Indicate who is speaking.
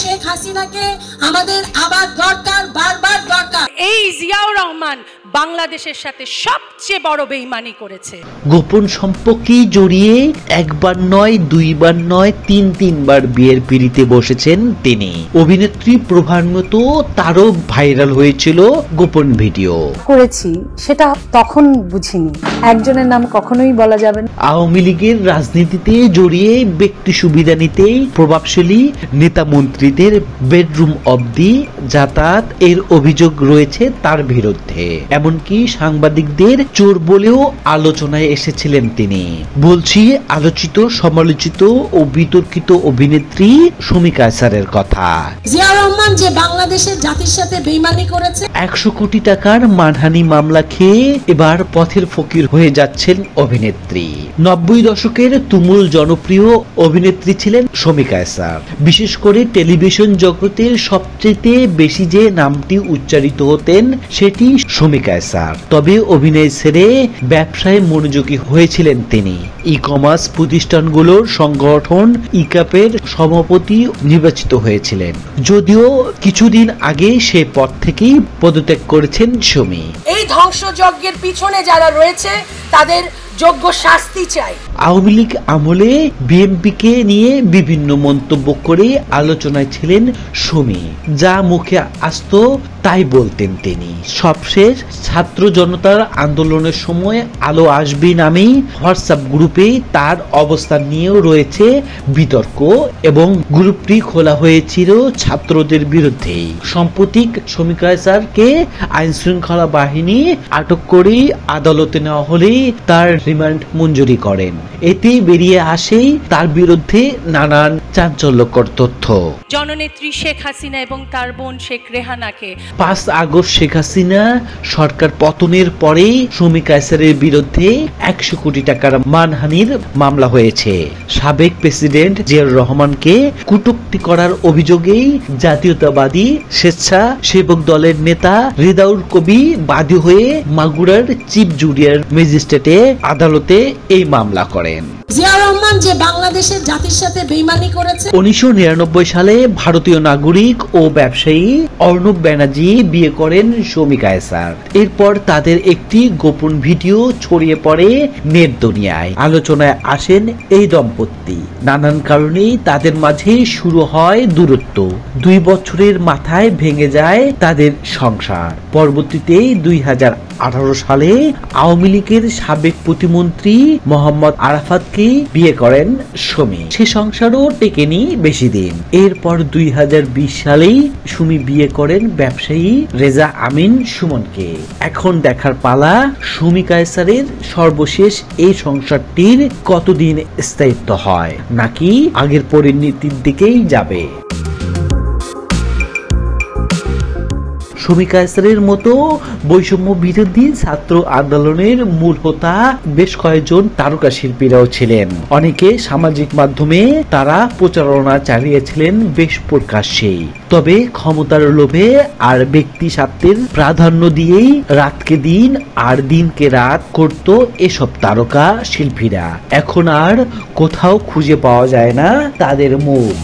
Speaker 1: শেখ হাসিনাকে আমাদের আবার দরকার, বারবার দরকার।
Speaker 2: এই জিয়াউর রহমান বাংলাদেশের সাথে সবচেয়ে বড় বেঈমানি করেছে।
Speaker 3: গোপন সম্পর্কে জড়িয়ে একবার নয়, দুইবার নয়, তিনবার বিয়ের পিড়িতে বসেছেন তিনি। অভিনেত্রী প্রভার মতো তারও ভাইরাল হয়েছিল গোপন ভিডিও
Speaker 4: করেছি, সেটা তখন বুঝিনি। একজনের নাম কখনোই বলা যাবে না।
Speaker 3: আওয়ামী লীগের রাজনীতিতে জড়িয়ে ব্যক্তি সুবিধা নিতেই প্রভাবশালী নেতা মন্ত্রীদের বেডরুম অবধি যাতায়াত এর অভিযোগ রয়েছে তার বিরুদ্ধে। এমনকি সাংবাদিকদের চোর বলেও আলোচনায় এসেছিলেন তিনি। বলছি আলোচিত, সমালোচিত ও বিতর্কিত অভিনেত্রী সুমি কায়সারের কথা।
Speaker 1: জিয়াউর রহমান যে বাংলাদেশের জাতির সাথে বেঈমানি করেছে,
Speaker 3: 100 কোটি টাকার মানহানি মামলা খেয়ে এবার পথের ফকির হয়ে যাচ্ছেন অভিনেত্রী। 90 দশকের তুমুল জনপ্রিয় অভিনেত্রী ছিলেন সুমি কায়সার। বিশেষ করে টেলিভিশন জগতের সবচেয়ে বেশি যে নামটি উচ্চারিত হতেন সেটি সুমি কায়সার। তবে অভিনয় ছেড়ে ব্যবসায় মনোযোগী হয়েছিলেন তিনি। ই কমার্স প্রতিষ্ঠানগুলোর সংগঠন ইকাপের সভাপতি নির্বাচিত হয়েছিলেন, যদিও কিছুদিন আগে সে পদ থেকেই পদত্যাগ করেছেন সুমি।
Speaker 2: এই ধ্বংসযজ্ঞের পিছনে যারা রয়েছে তাদের যোগ্য শাস্তি চাই।
Speaker 3: আওয়ামী লীগ আমলে বিএনপিকে নিয়ে বিভিন্ন মন্তব্য করে আলোচনায় ছিলেন সুমি। যা মুখে আসতো তাই বলতেন তিনি। সবশেষ ছাত্র জনতার আন্দোলনের সময় আলো আসবে নামেই হোয়াটসঅ্যাপ গ্রুপে তার অবস্থান নিয়েও রয়েছে বিতর্ক এবং গ্রুপটি খোলা হয়েছিল ছাত্রদের বিরুদ্ধে। সাম্প্রতিক সুমি কায়সারকে আইন শৃঙ্খলা বাহিনী আটক করে আদালতে নেওয়া হলেই তার রিমান্ড মঞ্জুরি করেন। এতে বেরিয়ে আসে তার বিরুদ্ধে নানান চাঞ্চল্যকর তথ্য।
Speaker 2: জননেত্রী শেখ হাসিনা এবং তার বোন শেখ রেহানাকে
Speaker 3: 5 আগস্ট শেখ হাসিনা সরকার পতনের পরে সুমি কায়সারের বিরুদ্ধে 100 কোটি টাকার মানহানির মামলা হয়েছে। সাবেক প্রেসিডেন্ট জিয়াউর রহমানকে কটূক্তি করার অভিযোগেই জাতীয়তাবাদী স্বেচ্ছাসেবক দলের নেতা রিদাউল কবি বাদী হয়ে মাগুরার চিফ জুডিশিয়াল ম্যাজিস্ট্রেটে আদালতে এই মামলা করেন।
Speaker 1: জিয়াউর রহমান যে বাংলাদেশের জাতির সাথে বেঈমানি করেছে।
Speaker 3: 1999 সালে ভারতীয় নাগরিক ও ব্যবসায়ী অর্ণব ব্যানার্জি বিয়ে করেন সুমি কায়সার। এরপর তাদের একটি গোপন ভিডিও ছড়িয়ে পড়ে নেট দুনিয়ায়। আলোচনায় আসেন এই দম্পতি। নানান কারণেই তাদের মাঝে শুরু হয় দূরত্ব। 2 বছরের মাথায় ভেঙে যায় তাদের সংসার। পরবর্তীতে 2018 সালে আওয়ামী লীগের সাবেক প্রতিমন্ত্রী মোহাম্মদ আরাফাতকে বিয়ে করেন সুমি। সে সংসারও টেকেনি বেশি দিন। এরপর 2020 সালেই সুমি বিয়ে করেন ব্যবসায়ী রেজা আমিন সুমনকে। এখন দেখার পালা সুমি কায়সারের সর্বশেষ এই সংসারটির কতদিন স্থায়িত্ব হয়, নাকি আগের পরিণতির দিকেই যাবে। সুমি কায়সারের মতো বৈষম্য বিরোধী ছাত্র আন্দোলনের মূল হোতা বেশ কয়েকজন তারকা শিল্পীরাও ছিলেন। অনেকে সামাজিক মাধ্যমে তারা প্রচারণা চালিয়েছিলেন বেশ প্রকাশ্যেই। তবে ক্ষমতার লোভে আর ব্যক্তি স্বার্থের প্রাধান্য দিয়েই রাতকে দিন আর দিনকে রাত করত এসব তারকা শিল্পীরা। এখন আর কোথাও খুঁজে পাওয়া যায় না তাদের মুখ।